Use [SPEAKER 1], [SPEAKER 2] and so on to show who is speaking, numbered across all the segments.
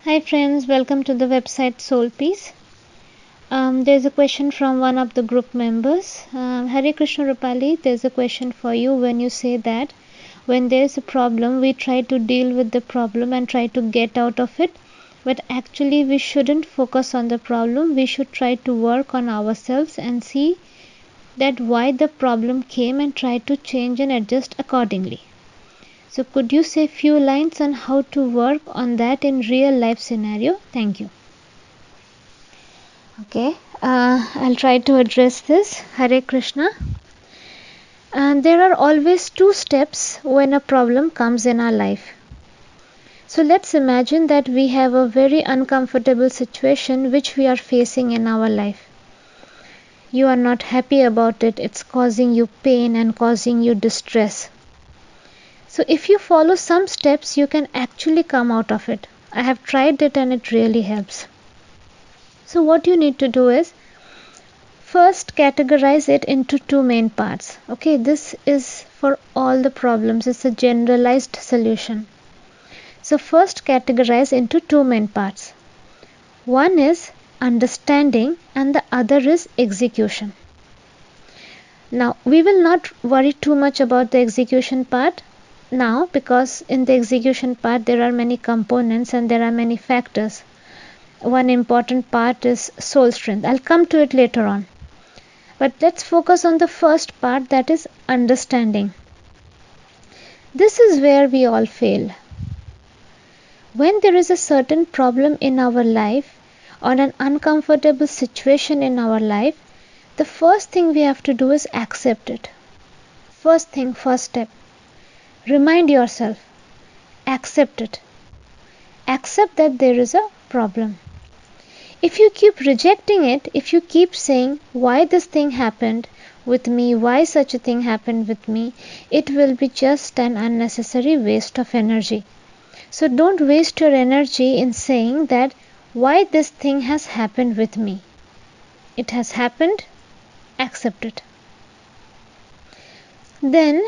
[SPEAKER 1] Hi friends, welcome to the website Soul Peace. There's a question from one of the group members. Hare Krishna Rupali, there's a question for you when you say that when there's a problem, we try to deal with the problem and try to get out of it. But actually, we shouldn't focus on the problem. We should try to work on ourselves and see that why the problem came and try to change and adjust accordingly. So could you say few lines on how to work on that in real life scenario? Thank you. Okay, I'll try to address this. Hare Krishna. And there are always two steps when a problem comes in our life. So let's imagine that we have a very uncomfortable situation which we are facing in our life. You are not happy about it, it's causing you pain and causing you distress. So if you follow some steps, you can actually come out of it. I have tried it and it really helps. So what you need to do is first categorize it into two main parts. Okay, this is for all the problems. It's a generalized solution. So first categorize into two main parts. One is understanding and the other is execution. Now we will not worry too much about the execution part now, because in the execution part there are many components and there are many factors. One important part is soul strength. I'll come to it later on. But let's focus on the first part, that is understanding. This is where we all fail. When there is a certain problem in our life or an uncomfortable situation in our life, the first thing we have to do is accept it. First step. Remind yourself, accept it. Accept that there is a problem. If you keep rejecting it, if you keep saying why this thing happened with me, why such a thing happened with me, it will be just an unnecessary waste of energy. So don't waste your energy in saying that why this thing has happened with me. It has happened, accept it. Then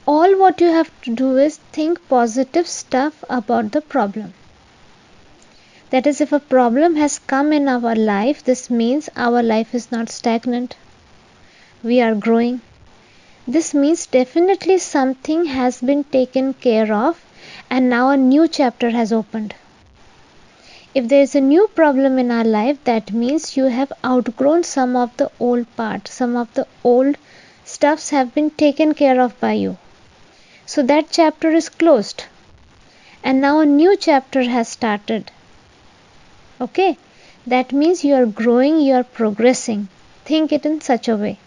[SPEAKER 1] all what you have to do is think positive stuff about the problem. That is, if a problem has come in our life, this means our life is not stagnant. We are growing. This means definitely something has been taken care of and now a new chapter has opened. If there is a new problem in our life, that means you have outgrown some of the old parts, some of the old stuffs have been taken care of by you. So that chapter is closed and now a new chapter has started. Okay, that means you are growing, you are progressing. Think it in such a way.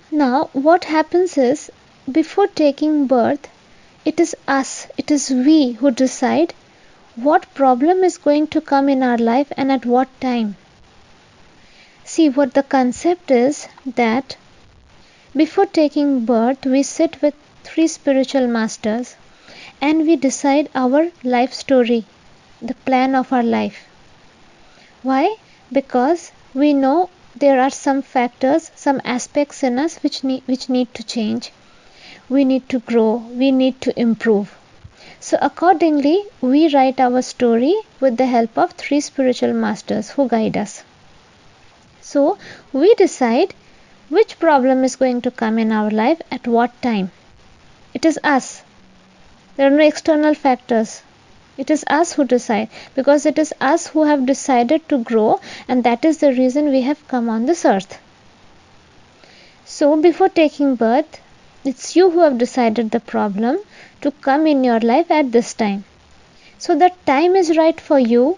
[SPEAKER 1] Now what happens is, before taking birth, it is us, it is we who decide what problem is going to come in our life and at what time. See, what the concept is that before taking birth, we sit with three spiritual masters and we decide our life story, the plan of our life. Why? Because we know there are some factors, some aspects in us which need to change. We need to grow, we need to improve. So accordingly, we write our story with the help of three spiritual masters who guide us. So we decide which problem is going to come in our life at what time. It is us. There are no external factors. It is us who decide, because it is us who have decided to grow, and that is the reason we have come on this earth. So before taking birth, it's you who have decided the problem to come in your life at this time. So the time is right for you,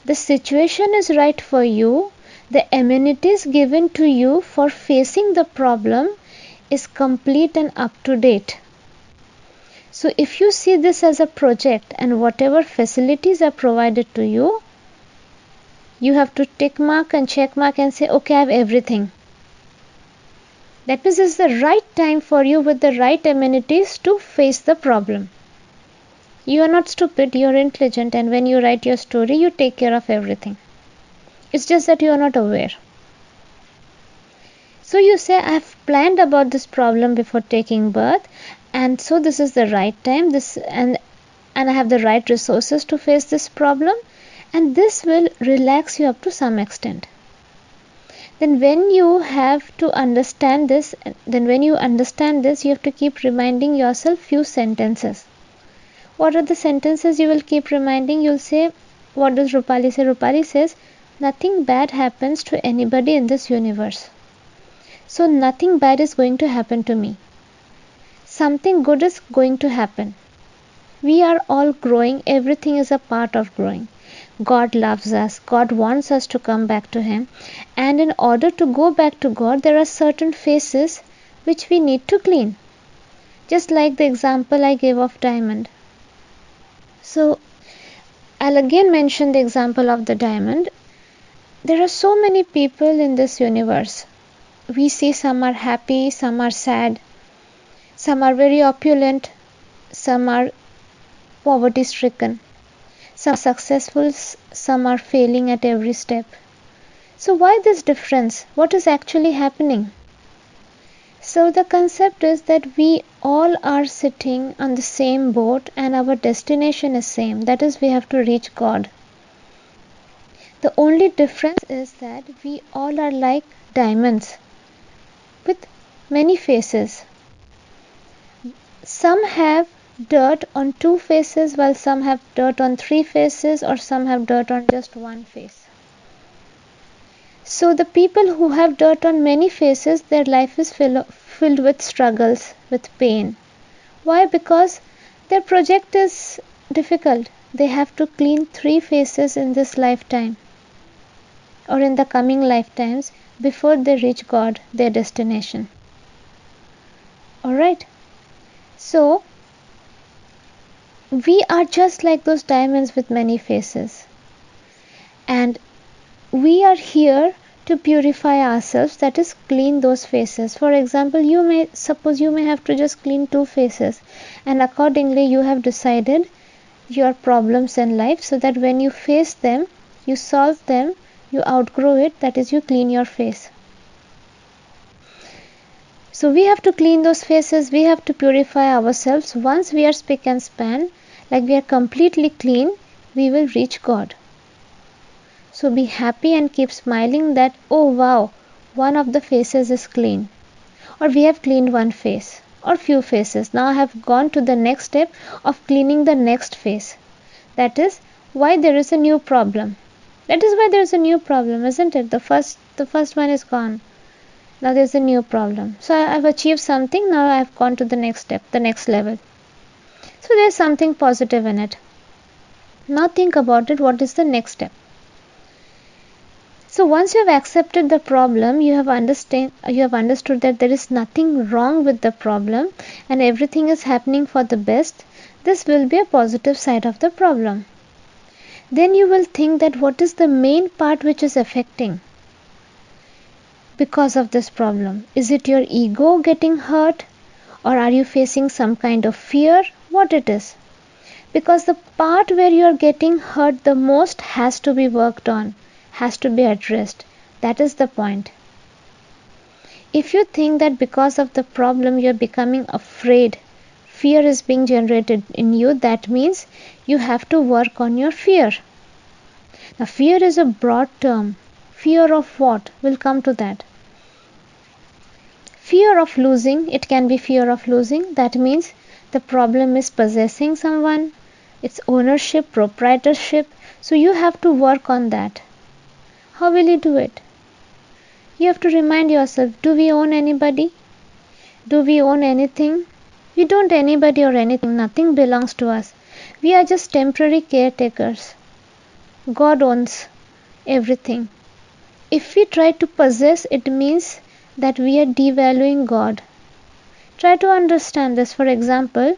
[SPEAKER 1] the situation is right for you, the amenities given to you for facing the problem is complete and up to date. So if you see this as a project and whatever facilities are provided to you, you have to tick mark and check mark and say, okay, I have everything. That means it's the right time for you with the right amenities to face the problem. You are not stupid, you are intelligent, and when you write your story, you take care of everything. It's just that you are not aware. So you say, I have planned about this problem before taking birth, and so this is the right time, and and I have the right resources to face this problem, and this will relax you up to some extent. Then when you have to understand this, you have to keep reminding yourself few sentences. What are the sentences you will keep reminding? You'll say, what does Rupali say? Rupali says, nothing bad happens to anybody in this universe. So nothing bad is going to happen to me. Something good is going to happen. We are all growing. Everything is a part of growing. God loves us. God wants us to come back to Him. And in order to go back to God, there are certain phases which we need to clean. Just like the example I gave of diamond. So, I'll again mention the example of the diamond. There are so many people in this universe. We see some are happy, some are sad, some are very opulent, some are poverty stricken. Some are successful, some are failing at every step. So why this difference? What is actually happening? So the concept is that we all are sitting on the same boat and our destination is same. That is, we have to reach God. The only difference is that we all are like diamonds with many faces. Some have dirt on 2 faces, while some have dirt on 3 faces, or some have dirt on just 1 face. So the people who have dirt on many faces, their life is filled with struggles, with pain. Why? Because their project is difficult. They have to clean 3 faces in this lifetime or in the coming lifetimes before they reach God, their destination. Alright. So, we are just like those diamonds with many faces. And we are here to purify ourselves, that is, clean those faces. For example, you may have to just clean 2 faces, and accordingly you have decided your problems in life so that when you face them, you solve them, you outgrow it, that is, you clean your face. So we have to clean those faces, we have to purify ourselves. Once we are spick and span, like we are completely clean, we will reach God. So be happy and keep smiling that, oh wow, one of the faces is clean. Or we have cleaned 1 face or few faces. Now I have gone to the next step of cleaning the next face. That is why there is a new problem. That is why there is a new problem, isn't it? The first one is gone. Now there is a new problem. So I have achieved something. Now I have gone to the next step, the next level. So there is something positive in it. Now think about it. What is the next step? So once you have accepted the problem, you have understood that there is nothing wrong with the problem and everything is happening for the best. This will be a positive side of the problem. Then you will think that what is the main part which is affecting because of this problem? Is it your ego getting hurt, or are you facing some kind of fear? What it is? Because the part where you are getting hurt the most has to be worked on, has to be addressed. That is the point. If you think that because of the problem you are becoming afraid, fear is being generated in you, that means you have to work on your fear. Now fear is a broad term. Fear of what? We'll come to that. Fear of losing, it can be fear of losing. That means the problem is possessing someone, it's ownership, proprietorship. So you have to work on that. How will you do it? You have to remind yourself, do we own anybody? Do we own anything? We don't anybody or anything. Nothing belongs to us. We are just temporary caretakers. God owns everything. If we try to possess, it means that we are devaluing God. Try to understand this. For example,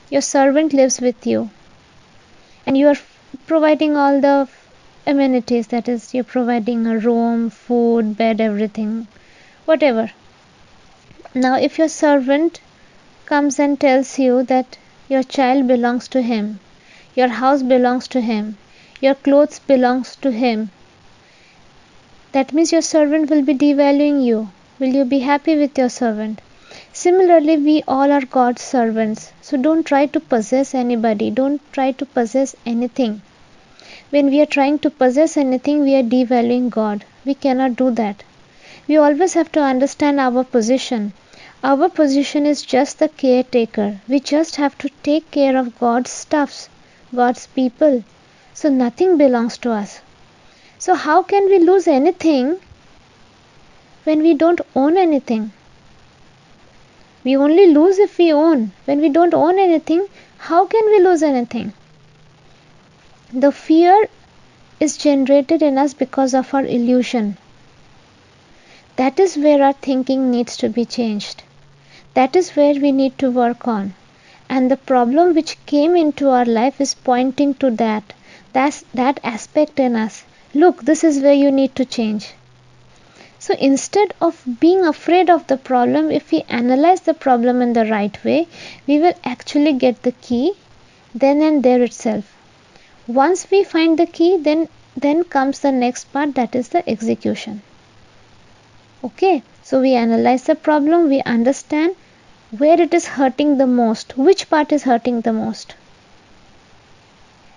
[SPEAKER 1] your servant lives with you and you are providing all the amenities, that is, you're providing a room, food, bed, everything, whatever. Now if your servant comes and tells you that your child belongs to him, your house belongs to him, your clothes belongs to him, that means your servant will be devaluing you. Will you be happy with your servant? Similarly, we all are God's servants. So don't try to possess anybody. Don't try to possess anything. When we are trying to possess anything, we are devaluing God. We cannot do that. We always have to understand our position. Our position is just the caretaker. We just have to take care of God's stuffs, God's people. So nothing belongs to us. So how can we lose anything when we don't own anything? We only lose if we own. When we don't own anything, how can we lose anything? The fear is generated in us because of our illusion. That is where our thinking needs to be changed. That is where we need to work on. And the problem which came into our life is pointing to that. That's that aspect in us. Look, this is where you need to change. So instead of being afraid of the problem, if we analyze the problem in the right way, we will actually get the key then and there itself. Once we find the key, then comes the next part, that is the execution. Okay, so we analyze the problem, we understand where it is hurting the most, which part is hurting the most.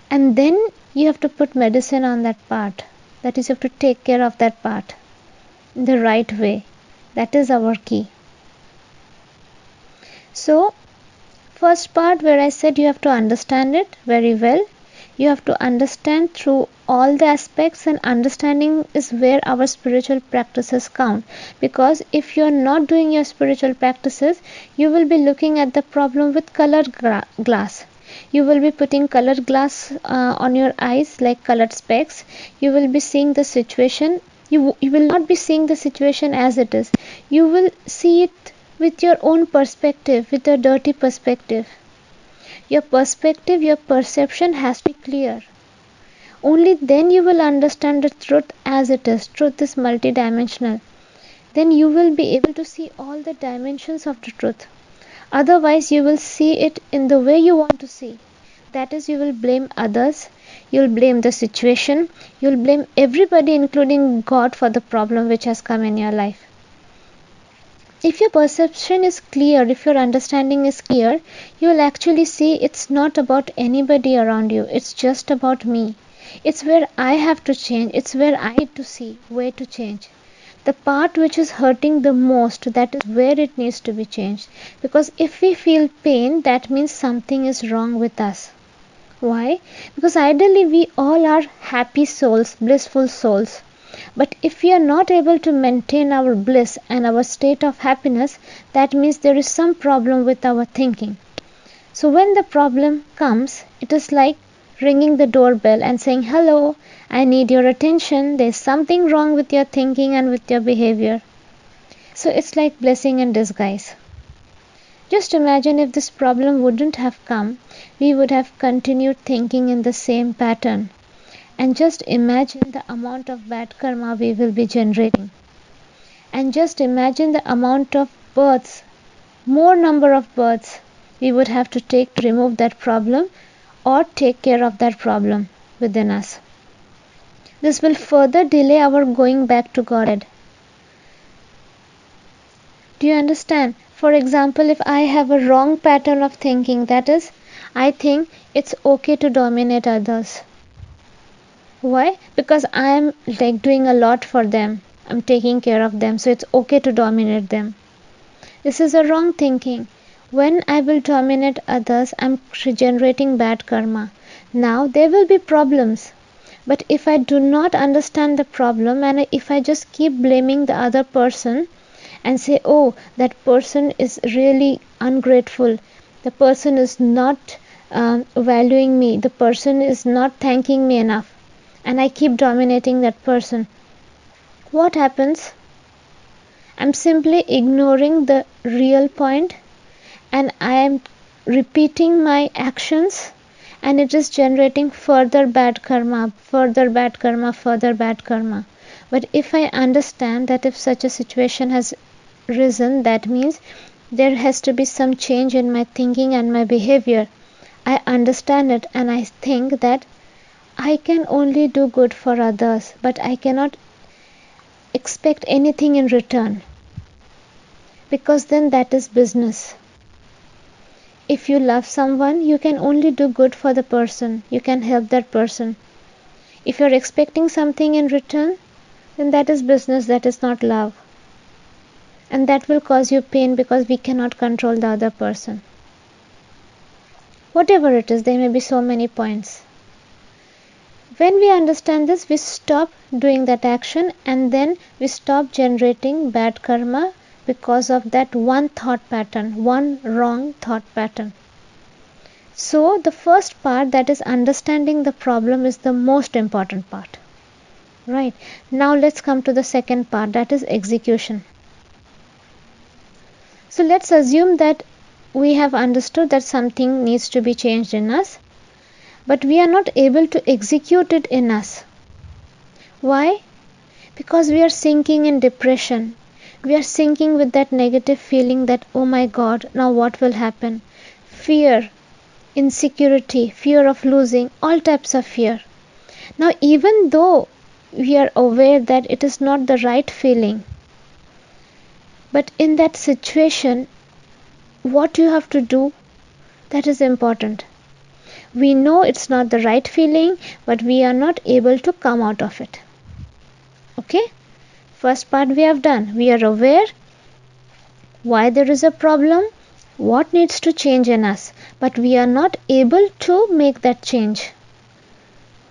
[SPEAKER 1] And then you have to put medicine on that part. That is, you have to take care of that part in the right way. That is our key. So, first part where I said you have to understand it very well. You have to understand through all the aspects, and understanding is where our spiritual practices count. Because if you are not doing your spiritual practices, you will be looking at the problem with colored glass. You will be putting colored glass on your eyes like colored specs. You will be seeing the situation. You will not be seeing the situation as it is. You will see it with your own perspective, with a dirty perspective. Your perspective, your perception has to be clear. Only then you will understand the truth as it is. Truth is multidimensional. Then you will be able to see all the dimensions of the truth. Otherwise, you will see it in the way you want to see. That is, you will blame others. You will blame the situation. You will blame everybody, including God, for the problem which has come in your life. If your perception is clear, if your understanding is clear, you will actually see it's not about anybody around you. It's just about me. It's where I have to change. It's where I need to see where to change. The part which is hurting the most, that is where it needs to be changed. Because if we feel pain, that means something is wrong with us. Why? Because ideally we all are happy souls, blissful souls. But if we are not able to maintain our bliss and our state of happiness, that means there is some problem with our thinking. So when the problem comes, it is like ringing the doorbell and saying, "Hello, I need your attention. There's something wrong with your thinking and with your behavior." So it's like blessing in disguise. Just imagine if this problem wouldn't have come, we would have continued thinking in the same pattern. And just imagine the amount of bad karma we will be generating. And just imagine the amount of births, more number of births we would have to take to remove that problem or take care of that problem within us. This will further delay our going back to Godhead. Do you understand? For example, if I have a wrong pattern of thinking, that is, I think it's okay to dominate others. Why? Because I am like doing a lot for them. I'm taking care of them, so it's okay to dominate them. This is a wrong thinking. When I will dominate others, I'm generating bad karma. Now there will be problems. But if I do not understand the problem and if I just keep blaming the other person and say, "Oh, that person is really ungrateful. The person is not valuing me. The person is not thanking me enough." And I keep dominating that person. What happens? I'm simply ignoring the real point and I am repeating my actions, and it is generating further bad karma, further bad karma, further bad karma. But if I understand that if such a situation has risen, that means there has to be some change in my thinking and my behavior. I understand it and I think that I can only do good for others, but I cannot expect anything in return. because then that is business. If you love someone, you can only do good for the person. You can help that person. If you're expecting something in return, then that is business, that is not love. And that will cause you pain because we cannot control the other person. Whatever it is, there may be so many points. When we understand this, we stop doing that action and then we stop generating bad karma because of that one thought pattern, one wrong thought pattern. So the first part, that is understanding the problem, is the most important part. Right. Now let's come to the second part, that is execution. So let's assume that we have understood that something needs to be changed in us, but we are not able to execute it in us. Why? Because we are sinking in depression. We are sinking with that negative feeling that, oh my God, now what will happen? Fear, insecurity, fear of losing, all types of fear. Now, even though we are aware that it is not the right feeling, but in that situation, what you have to do, that is important. We know it's not the right feeling, but we are not able to come out of it. Okay? First part we have done. We are aware why there is a problem, what needs to change in us, but we are not able to make that change.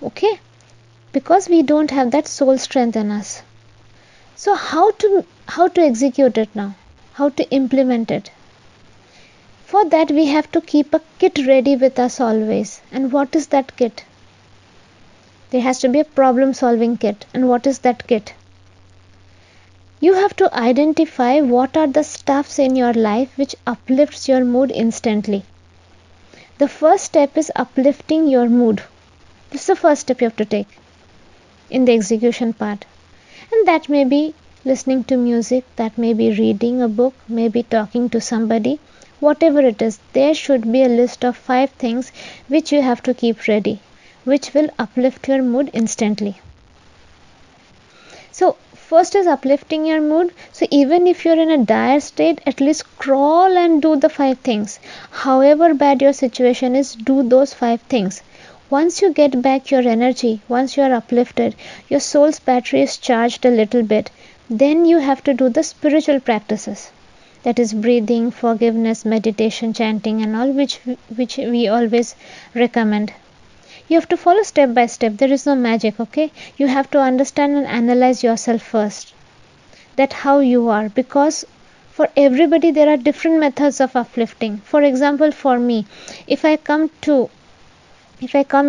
[SPEAKER 1] Okay? Because we don't have that soul strength in us. So how to execute it now? How to implement it? For that we have to keep a kit ready with us always. And what is that kit? There has to be a problem solving kit. And what is that kit? You have to identify what are the stuffs in your life which uplifts your mood instantly. The first step is uplifting your mood. This is the first step you have to take in the execution part. And that may be listening to music, that may be reading a book, maybe talking to somebody. Whatever it is, there should be a list of 5 things which you have to keep ready, which will uplift your mood instantly. So first is uplifting your mood. So even if you're in a dire state, at least crawl and do the 5 things. However bad your situation is, do those 5 things. Once you get back your energy, once you are uplifted, your soul's battery is charged a little bit, then you have to do the spiritual practices. That is breathing, forgiveness, meditation, chanting and all, which we always recommend. You have to follow step by step. There is no magic, okay? You have to understand and analyze yourself first. That how you are, because for everybody there are different methods of uplifting. For example, for me, if I come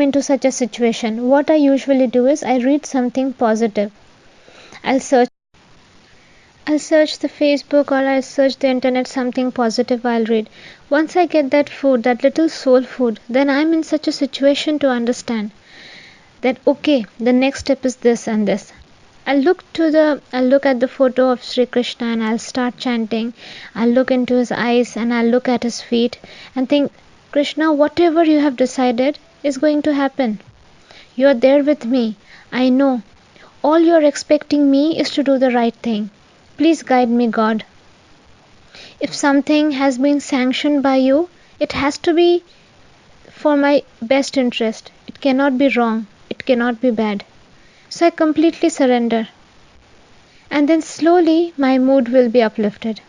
[SPEAKER 1] into such a situation, what I usually do is I read something positive. I'll search the Facebook or I'll search the internet, something positive I'll read. Once I get that food, that little soul food, then I'm in such a situation to understand that okay, the next step is this and this. I'll look at the photo of Sri Krishna and I'll start chanting. I'll look into his eyes and I'll look at his feet and think, Krishna, whatever you have decided is going to happen. You're there with me. I know. All you're expecting me is to do the right thing. Please guide me, God. If something has been sanctioned by you, it has to be for my best interest. It cannot be wrong. It cannot be bad. So I completely surrender. And then slowly my mood will be uplifted.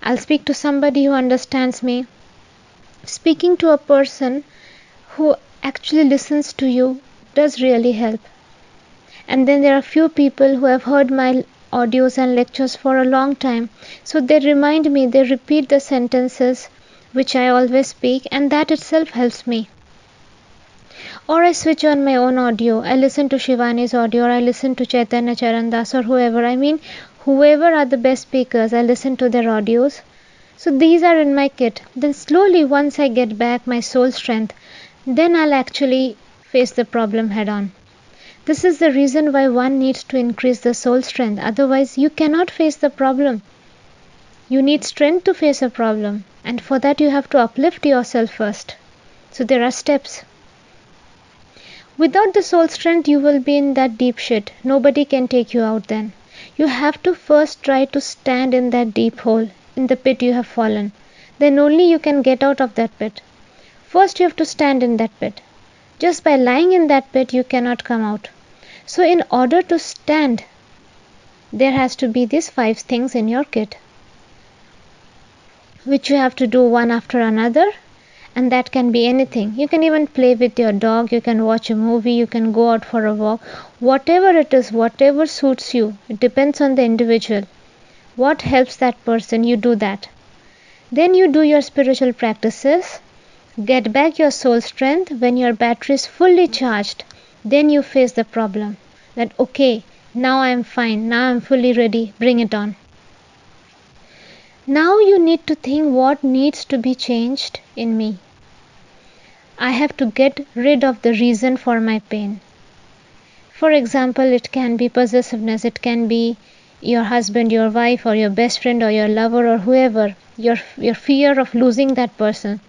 [SPEAKER 1] I'll speak to somebody who understands me. Speaking to a person who actually listens to you does really help. And then there are few people who have heard my audios and lectures for a long time. So they remind me, they repeat the sentences which I always speak, and that itself helps me. Or I switch on my own audio. I listen to Shivani's audio, or I listen to Chaitanya Charandas, or whoever. Whoever are the best speakers, I listen to their audios. So these are in my kit. Then slowly, once I get back my soul strength, then I'll actually face the problem head on. This is the reason why one needs to increase the soul strength. Otherwise, you cannot face the problem. You need strength to face a problem. And for that, you have to uplift yourself first. So there are steps. Without the soul strength, you will be in that deep shit. Nobody can take you out then. You have to first try to stand in that deep hole, in the pit you have fallen. Then only you can get out of that pit. First you have to stand in that pit. Just by lying in that pit you cannot come out. So in order to stand, there has to be these 5 things in your kit, which you have to do one after another. And that can be anything. You can even play with your dog, you can watch a movie, you can go out for a walk. Whatever it is, whatever suits you, it depends on the individual. What helps that person, you do that. Then you do your spiritual practices, get back your soul strength. When your battery is fully charged, then you face the problem. That okay, now I am fine, now I am fully ready, bring it on. Now you need to think what needs to be changed in me. I have to get rid of the reason for my pain. For example, it can be possessiveness, it can be your husband, your wife, or your best friend, or your lover, or whoever, your fear of losing that person,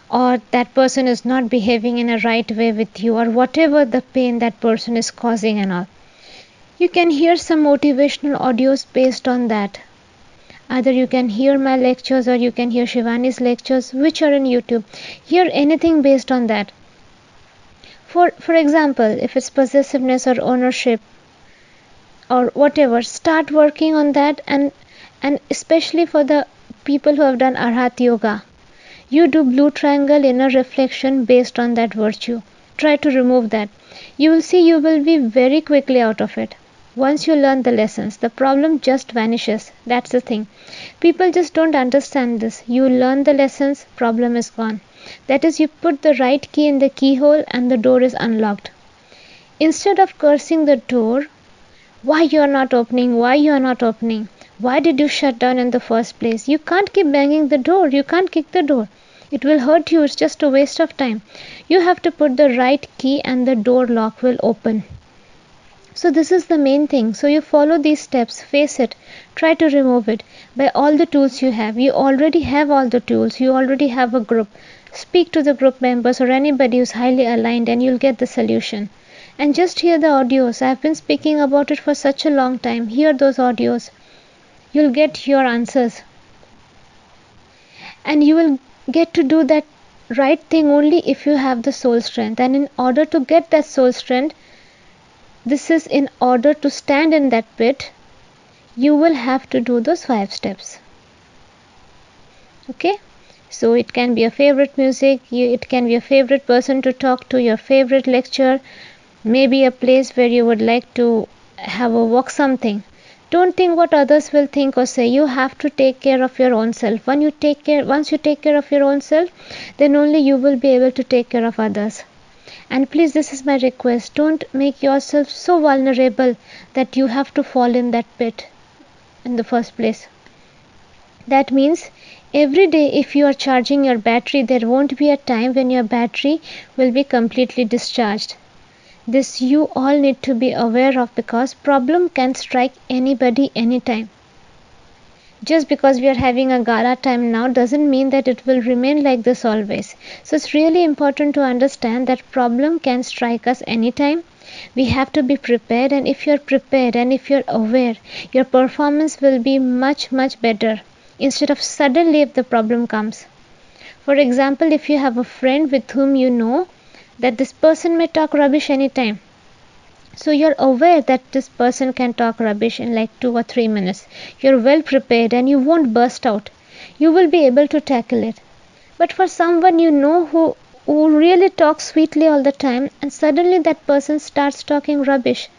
[SPEAKER 1] or that person is not behaving in a right way with you, or whatever the pain that person is causing and all. You can hear some motivational audios based on that. Either you can hear my lectures or you can hear Shivani's lectures, which are in YouTube. Hear anything based on that. For example, if it's possessiveness or ownership or whatever, start working on that. And especially for the people who have done Arhat Yoga, you do blue triangle inner reflection based on that virtue. Try to remove that. You will see you will be very quickly out of it. Once you learn the lessons, the problem just vanishes. That's the thing. People just don't understand this. You learn the lessons, problem is gone. That is, you put the right key in the keyhole and the door is unlocked. Instead of cursing the door, why you are not opening, why did you shut down in the first place? You can't keep banging the door, you can't kick the door. It will hurt you, it's just a waste of time. You have to put the right key and the door lock will open. So this is the main thing. So you follow these steps, face it, try to remove it by all the tools you have. You already have all the tools, you already have a group. Speak to the group members or anybody who's highly aligned and you'll get the solution. And just hear the audios. I've been speaking about it for such a long time. Hear those audios. You'll get your answers. And you will get to do that right thing only if you have the soul strength. And in order to get that soul strength, this is in order to stand in that pit, you will have to do those 5 steps. Okay? So it can be a favorite music, it can be a favorite person to talk to, your favorite lecture, maybe a place where you would like to have a walk, something. Don't think what others will think or say. You have to take care of your own self. Once you take care of your own self, then only you will be able to take care of others. And please, this is my request, don't make yourself so vulnerable that you have to fall in that pit in the first place. That means every day if you are charging your battery, there won't be a time when your battery will be completely discharged. This you all need to be aware of, because problem can strike anybody anytime. Just because we are having a gala time now doesn't mean that it will remain like this always. So it's really important to understand that problem can strike us anytime. We have to be prepared, and if you're prepared and if you're aware, your performance will be much better instead of suddenly if the problem comes. For example, if you have a friend with whom you know that this person may talk rubbish anytime, so you're aware that this person can talk rubbish in like 2 or 3 minutes. You're well prepared and you won't burst out. You will be able to tackle it. But for someone you know who really talks sweetly all the time, and suddenly that person starts talking rubbish,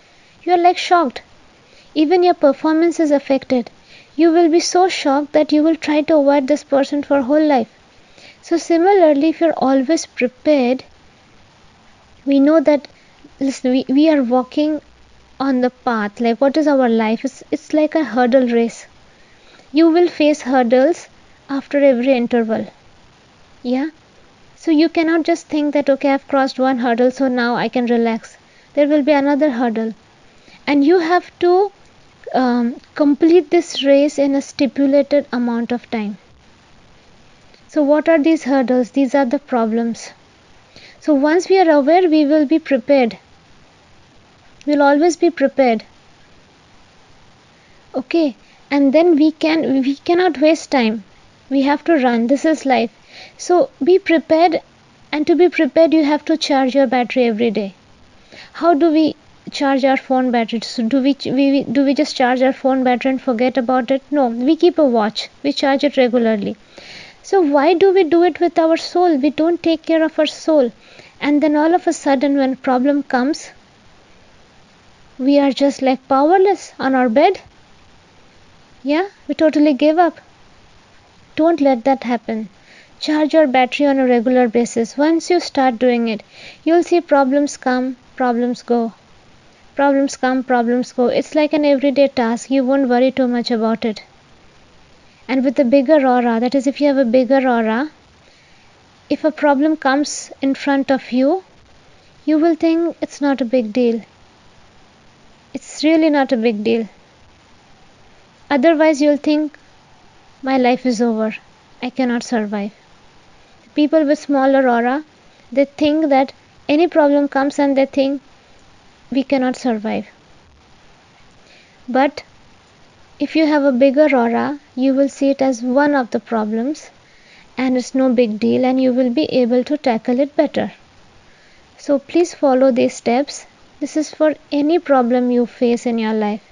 [SPEAKER 1] you're like shocked. Even your performance is affected. You will be so shocked that you will try to avoid this person for whole life. So similarly, if you're always prepared, we know that listen, we are walking on the path. Like, what is our life? It's like a hurdle race. You will face hurdles after every interval. Yeah? So you cannot just think that, okay, I've crossed one hurdle, so now I can relax. There will be another hurdle. And you have to complete this race in a stipulated amount of time. So what are these hurdles? These are the problems. So once we are aware, we will be prepared. We'll always be prepared. Okay, and then we cannot waste time. We have to run. This is life. So be prepared, and to be prepared you have to charge your battery every day. How do we charge our phone battery? So do we just charge our phone battery and forget about it? No, we keep a watch. We charge it regularly. So why do we do it with our soul? We don't take care of our soul. And then all of a sudden when problem comes, we are just like powerless on our bed. Yeah, we totally give up. Don't let that happen. Charge your battery on a regular basis. Once you start doing it, you'll see problems come, problems go. Problems come, problems go. It's like an everyday task. You won't worry too much about it. And with a bigger aura, that is, if you have a bigger aura, if a problem comes in front of you, you will think it's not a big deal. It's really not a big deal. Otherwise, you'll think, my life is over. I cannot survive. People with smaller aura, they think that any problem comes and they think we cannot survive. But if you have a bigger aura, you will see it as one of the problems and it's no big deal and you will be able to tackle it better. So please follow these steps. This is for any problem you face in your life.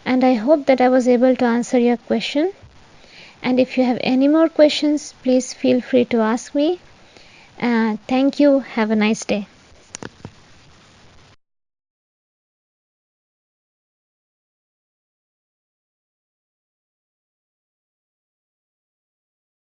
[SPEAKER 1] And I hope that I was able to answer your question. And if you have any more questions, please feel free to ask me. Thank you. Have a nice day.